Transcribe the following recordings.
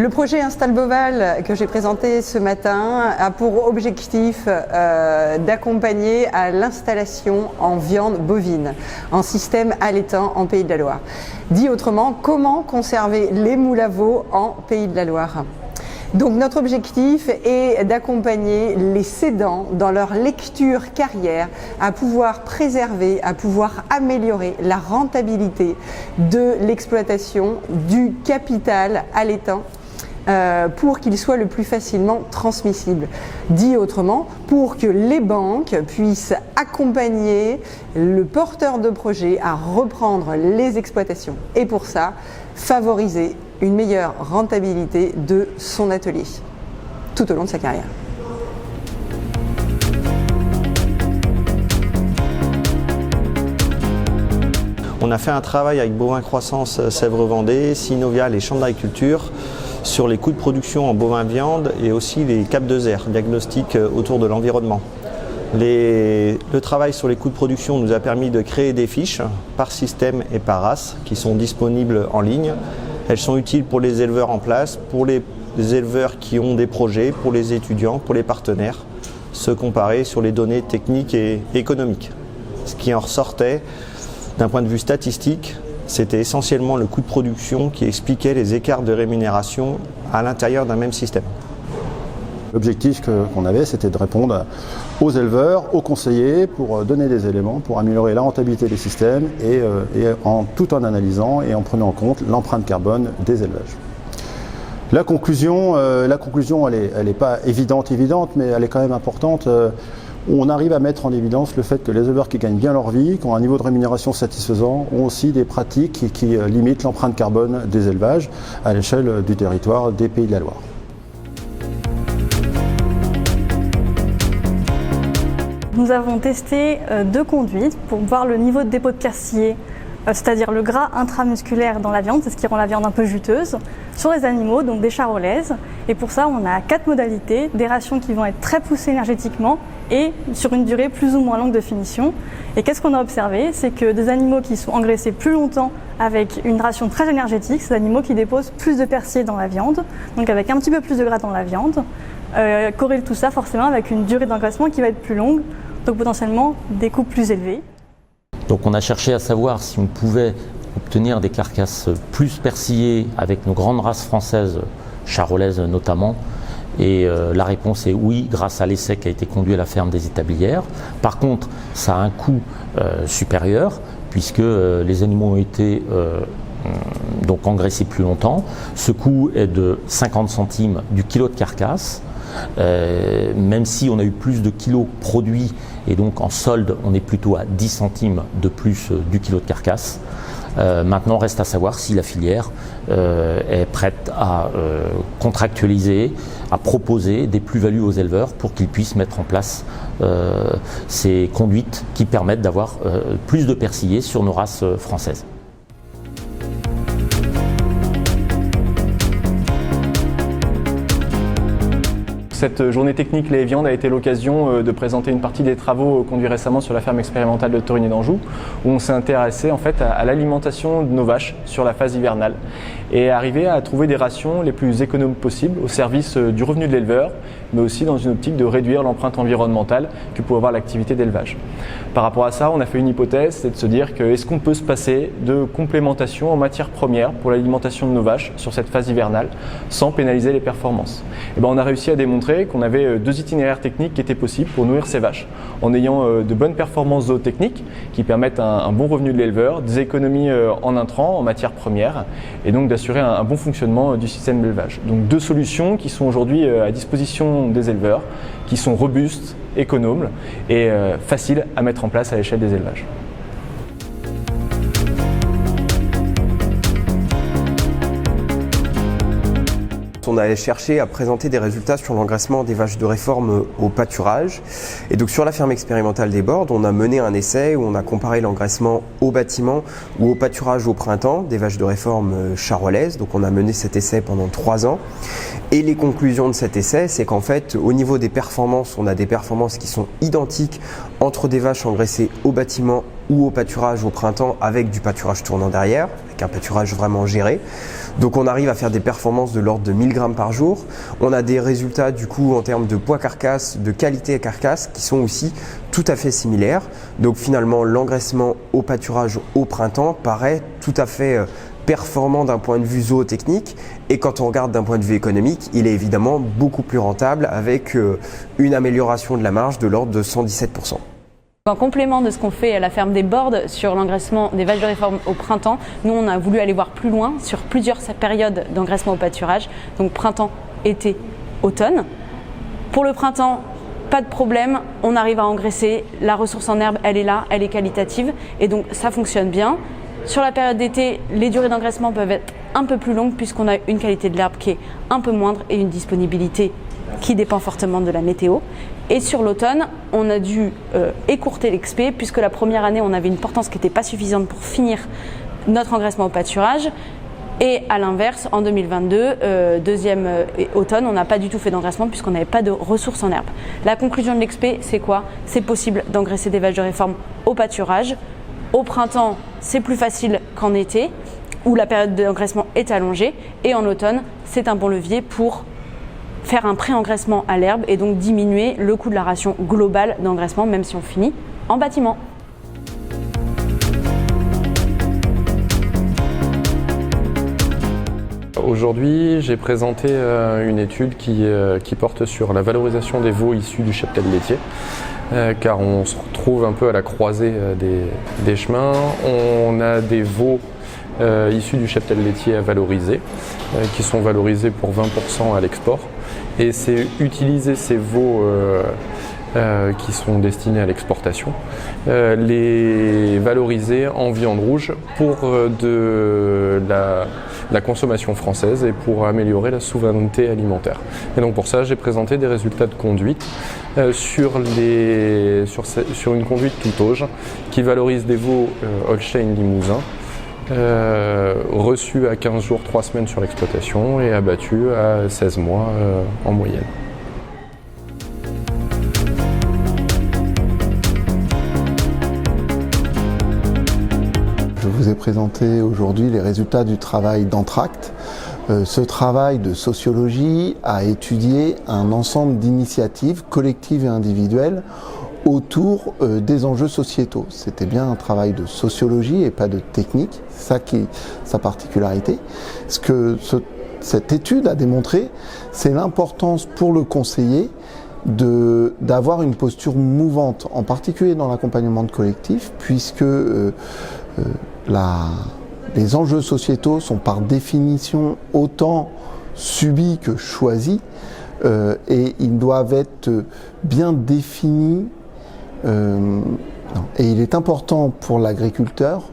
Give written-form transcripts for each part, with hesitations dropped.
Le projet Install Boval que j'ai présenté ce matin a pour objectif d'accompagner à l'installation en viande bovine, en système allaitant en Pays de la Loire. Dit autrement, comment conserver les moules à veau en Pays de la Loire? Donc notre objectif est d'accompagner les cédants dans leur lecture carrière à pouvoir préserver, à pouvoir améliorer la rentabilité de l'exploitation du capital allaitant pour qu'il soit le plus facilement transmissible. Dit autrement, pour que les banques puissent accompagner le porteur de projet à reprendre les exploitations et pour ça, favoriser une meilleure rentabilité de son atelier tout au long de sa carrière. On a fait un travail avec Bovin Croissance Sèvres-Vendée, Synovial et Chambre d'Agriculture sur les coûts de production en bovin viande et aussi les CAP 2R, diagnostic autour de l'environnement. Le travail sur les coûts de production nous a permis de créer des fiches par système et par race qui sont disponibles en ligne. Elles sont utiles pour les éleveurs en place, pour les éleveurs qui ont des projets, pour les étudiants, pour les partenaires, se comparer sur les données techniques et économiques. Ce qui en ressortait d'un point de vue statistique, c'était essentiellement le coût de production qui expliquait les écarts de rémunération à l'intérieur d'un même système. L'objectif qu'on avait, c'était de répondre aux éleveurs, aux conseillers, pour donner des éléments, pour améliorer la rentabilité des systèmes tout en analysant et en prenant en compte l'empreinte carbone des élevages. La conclusion, elle n'est pas évidente, mais elle est quand même importante. On arrive à mettre en évidence le fait que les éleveurs qui gagnent bien leur vie, qui ont un niveau de rémunération satisfaisant, ont aussi des pratiques qui limitent l'empreinte carbone des élevages à l'échelle du territoire des Pays de la Loire. Nous avons testé deux conduites pour voir le niveau de dépôt de persillé, c'est-à-dire le gras intramusculaire dans la viande, c'est ce qui rend la viande un peu juteuse, sur les animaux, donc des charolaises. Et pour ça, on a 4 modalités, des rations qui vont être très poussées énergétiquement et sur une durée plus ou moins longue de finition. Et qu'est-ce qu'on a observé? C'est que des animaux qui sont engraissés plus longtemps avec une ration très énergétique, c'est des animaux qui déposent plus de persillé dans la viande, donc avec un petit peu plus de gras dans la viande, corrèle tout ça forcément avec une durée d'engraissement qui va être plus longue, donc potentiellement des coûts plus élevés. Donc on a cherché à savoir si on pouvait obtenir des carcasses plus persillées avec nos grandes races françaises, charolaises notamment, et la réponse est oui, grâce à l'essai qui a été conduit à la ferme des Établières. Par contre, ça a un coût supérieur, puisque les animaux ont été donc engraissés plus longtemps. Ce coût est de 50 centimes du kilo de carcasse. Même si on a eu plus de kilos produits et donc en solde on est plutôt à 10 centimes de plus du kilo de carcasse. Maintenant reste à savoir si la filière est prête à contractualiser, à proposer des plus-values aux éleveurs pour qu'ils puissent mettre en place ces conduites qui permettent d'avoir plus de persillés sur nos races françaises. Cette journée technique lait et viande a été l'occasion de présenter une partie des travaux conduits récemment sur la ferme expérimentale de Torigny d'Anjou, où on s'est intéressé en fait à l'alimentation de nos vaches sur la phase hivernale et arriver à trouver des rations les plus économes possibles au service du revenu de l'éleveur, mais aussi dans une optique de réduire l'empreinte environnementale que peut avoir l'activité d'élevage. Par rapport à ça, on a fait une hypothèse, c'est de se dire que est-ce qu'on peut se passer de complémentation en matière première pour l'alimentation de nos vaches sur cette phase hivernale sans pénaliser les performances. Et on a réussi à démontrer qu'on avait 2 itinéraires techniques qui étaient possibles pour nourrir ces vaches, en ayant de bonnes performances zootechniques qui permettent un bon revenu de l'éleveur, des économies en intrants, en matière première, et donc d'assurer un bon fonctionnement du système d'élevage. Donc 2 solutions qui sont aujourd'hui à disposition des éleveurs, qui sont robustes, économes et faciles à mettre en place à l'échelle des élevages. On a cherché à présenter des résultats sur l'engraissement des vaches de réforme au pâturage. Et donc sur la ferme expérimentale des Bordes, on a mené un essai où on a comparé l'engraissement au bâtiment ou au pâturage au printemps des vaches de réforme charolaises. Donc on a mené cet essai pendant 3 ans. Et les conclusions de cet essai, c'est qu'en fait, au niveau des performances, on a des performances qui sont identiques entre des vaches engraissées au bâtiment ou au pâturage au printemps avec du pâturage tournant derrière, avec avec un pâturage vraiment géré. Donc on arrive à faire des performances de l'ordre de 1000 grammes par jour. On a des résultats du coup en termes de poids carcasse, de qualité carcasse qui sont aussi tout à fait similaires. Donc finalement l'engraissement au pâturage au printemps paraît tout à fait performant d'un point de vue zootechnique, et quand on regarde d'un point de vue économique, il est évidemment beaucoup plus rentable avec une amélioration de la marge de l'ordre de 117%. En complément de ce qu'on fait à la ferme des Bordes sur l'engraissement des vaches de réforme au printemps, nous on a voulu aller voir plus loin sur plusieurs périodes d'engraissement au pâturage, donc printemps, été, automne. Pour le printemps, pas de problème, on arrive à engraisser, la ressource en herbe elle est là, elle est qualitative et donc ça fonctionne bien. Sur la période d'été, les durées d'engraissement peuvent être un peu plus longues puisqu'on a une qualité de l'herbe qui est un peu moindre et une disponibilité qui dépend fortement de la météo. Et sur l'automne, on a dû écourter l'expé puisque la première année, on avait une portance qui n'était pas suffisante pour finir notre engraissement au pâturage. Et à l'inverse, en 2022, deuxième automne, on n'a pas du tout fait d'engraissement puisqu'on n'avait pas de ressources en herbe. La conclusion de l'expé, c'est quoi? C'est possible d'engraisser des vaches de réforme au pâturage. Au printemps, c'est plus facile qu'en été, où la période d'engraissement est allongée. Et en automne, c'est un bon levier pour faire un pré-engraissement à l'herbe et donc diminuer le coût de la ration globale d'engraissement, même si on finit en bâtiment. Aujourd'hui, j'ai présenté une étude qui porte sur la valorisation des veaux issus du cheptel laitier, car on se retrouve un peu à la croisée des chemins. On a des veaux issus du cheptel laitier à valoriser, qui sont valorisés pour 20% à l'export. Et c'est utiliser ces veaux qui sont destinés à l'exportation, les valoriser en viande rouge pour de la consommation française et pour améliorer la souveraineté alimentaire. Et donc pour ça, j'ai présenté des résultats de conduite sur une conduite tout auge qui valorise des veaux Holstein Limousin, reçu à 15 jours, 3 semaines sur l'exploitation et abattu à 16 mois en moyenne. Je vous ai présenté aujourd'hui les résultats du travail d'Entracte. Ce travail de sociologie a étudié un ensemble d'initiatives collectives et individuelles autour des enjeux sociétaux. C'était bien un travail de sociologie et pas de technique, c'est ça qui est sa particularité. Ce que cette étude a démontré, c'est l'importance pour le conseiller d'avoir une posture mouvante, en particulier dans l'accompagnement de collectif, puisque les enjeux sociétaux sont par définition autant subis que choisis, et ils doivent être bien définis. Et il est important pour l'agriculteur,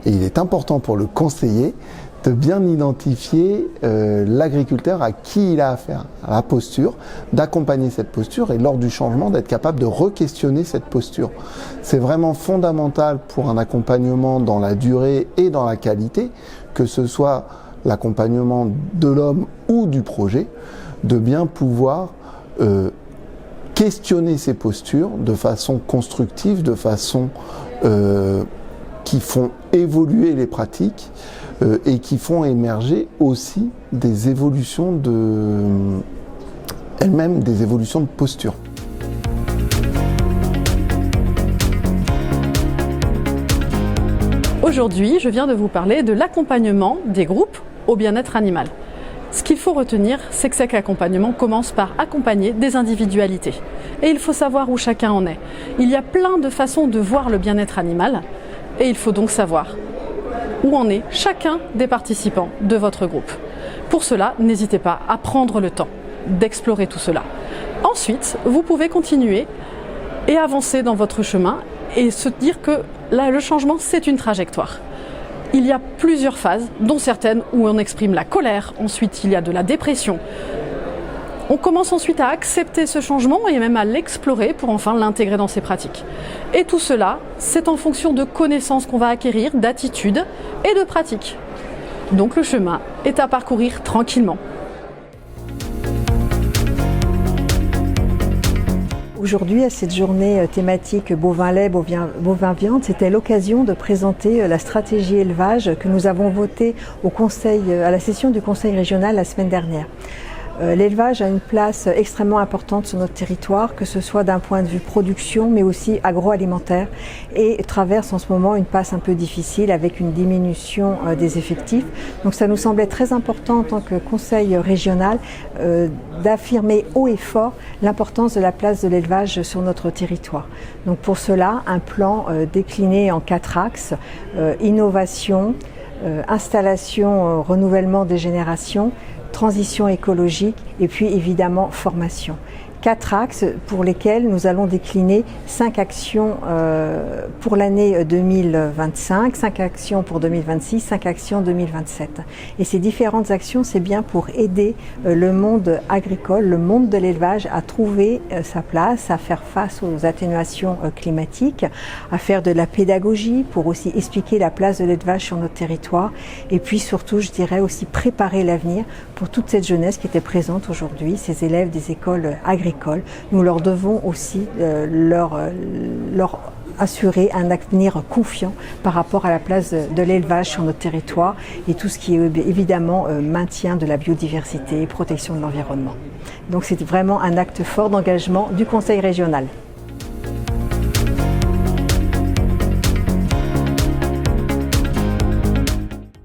et il est important pour le conseiller de bien identifier l'agriculteur à qui il a affaire, à la posture, d'accompagner cette posture et lors du changement d'être capable de re-questionner cette posture. C'est vraiment fondamental pour un accompagnement dans la durée et dans la qualité, que ce soit l'accompagnement de l'homme ou du projet, de bien pouvoir questionner ces postures de façon constructive, de façon qui font évoluer les pratiques et qui font émerger aussi des évolutions elles-mêmes des évolutions de posture. Aujourd'hui, je viens de vous parler de l'accompagnement des groupes au bien-être animal. Ce qu'il faut retenir, c'est que cet accompagnement commence par accompagner des individualités. Et il faut savoir où chacun en est. Il y a plein de façons de voir le bien-être animal et il faut donc savoir où en est chacun des participants de votre groupe. Pour cela, n'hésitez pas à prendre le temps d'explorer tout cela. Ensuite, vous pouvez continuer et avancer dans votre chemin et se dire que là, le changement, c'est une trajectoire. Il y a plusieurs phases, dont certaines où on exprime la colère, ensuite il y a de la dépression. On commence ensuite à accepter ce changement et même à l'explorer pour enfin l'intégrer dans ses pratiques. Et tout cela, c'est en fonction de connaissances qu'on va acquérir, d'attitudes et de pratiques. Donc le chemin est à parcourir tranquillement. Aujourd'hui, à cette journée thématique bovin-lait, bovin-viande, c'était l'occasion de présenter la stratégie élevage que nous avons votée à la session du Conseil régional la semaine dernière. L'élevage a une place extrêmement importante sur notre territoire, que ce soit d'un point de vue production, mais aussi agroalimentaire, et traverse en ce moment une passe un peu difficile avec une diminution des effectifs. Donc ça nous semblait très important en tant que conseil régional d'affirmer haut et fort l'importance de la place de l'élevage sur notre territoire. Donc pour cela, un plan décliné en 4 axes, innovation, installation, renouvellement des générations, transition écologique et puis évidemment formation. 4 axes pour lesquels nous allons décliner 5 actions pour l'année 2025, 5 actions pour 2026, 5 actions 2027. Et ces différentes actions, c'est bien pour aider le monde agricole, le monde de l'élevage à trouver sa place, à faire face aux atténuations climatiques, à faire de la pédagogie pour aussi expliquer la place de l'élevage sur notre territoire et puis surtout, je dirais aussi préparer l'avenir pour toute cette jeunesse qui était présente aujourd'hui, ces élèves des écoles agricoles. Nous leur devons aussi leur assurer un avenir confiant par rapport à la place de l'élevage sur notre territoire et tout ce qui est évidemment maintien de la biodiversité et protection de l'environnement. Donc c'est vraiment un acte fort d'engagement du Conseil régional.